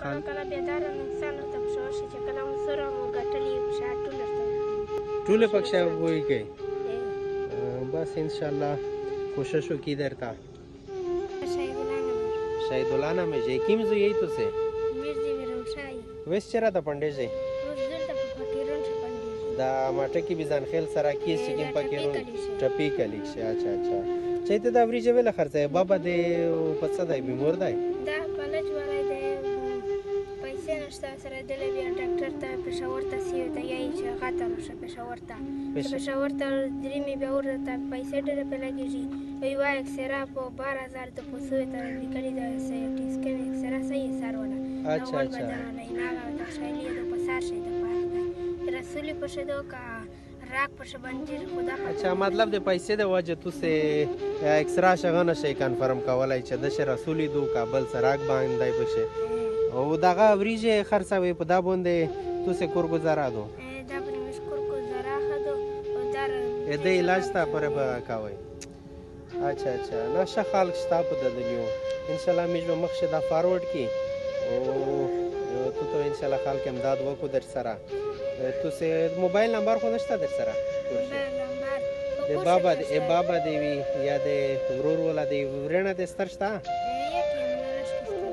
کله کله بیداره انسان ورته پښه وشي چې کله مو سوره مو ګټلي پښه ټول ورته ټولې پکښې وی کوي بس انشاءالله कोशिश की देर था शाहिदुल्ला नाम है जेकिम जो यही तो से मिर्जी विरोशाई वेस चरा था पंडे से रोजल त फकीरों से पंडे दा माटे की बिजान खेल सरा की सिकिम फकीरों टपी कलिक से अच्छा अच्छा चैते दा वरी जेवेला खर्च है बाबा दे पत्सा दाई बीमार दाई दा कॉलेज वाला दे पैसे नष्टा सरा दिले बी डॉक्टर ता पेशावर ता सी ता यही छ खाता नष्टा पेशावर ता ड्रीमी बे और ता पैसे डरे पे लगेगी वही एक्सरा को 12000 तो पोसुए ता निकली जाए से टिस्के एक्सरा सही सारोला अच्छा अच्छा ना ता शैली तो पसार से ता पार रसूली पसे दो का राग पसे बंजीर खुदा अच्छा मतलब दे पैसे दे वजह तू से एक्सरा शगन से कंफर्म कावलाई छ दश रसूली दो काबल सराग बांधाई पसे او دغه وریجه خرڅوي په دا باندې تو سه کور گزارا دو دا په مشکور کو زرا خدو او دار د علاج تا پر به کاوي अच्छा अच्छा ना شخال شتا په دلیو ان شاء الله مې مخشه دا فارورډ کی او تو ته ان شاء الله خال کې امداد وکړو در سره تو سه موبایل نمبر خو نشته در سره د بابا دی وی یا د ورور ولا دی ورنه د سترشتا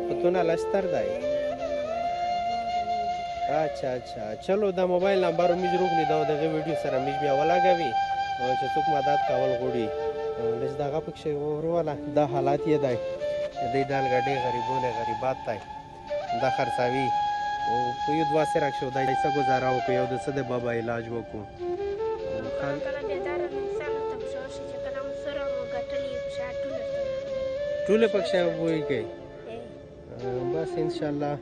پتونه لستر دی अच्छा अच्छा चलो دا موبایل نمبر مې روغلی دا دغه ویډیو سره مې بیا ولاګوي او چې څوک مدد کول غوړي لږ دغه پکښې وروله دا حالات یې دی دی دال ګډې غریبونه غریبات دی دا خرڅوي او په یو دوه سره کښې دا څه ګزاره وکړو یو د څه د بابا علاج وکړو ټولې پکښې وی کوي بس انشاءالله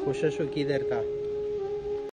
کوشش وکړي درته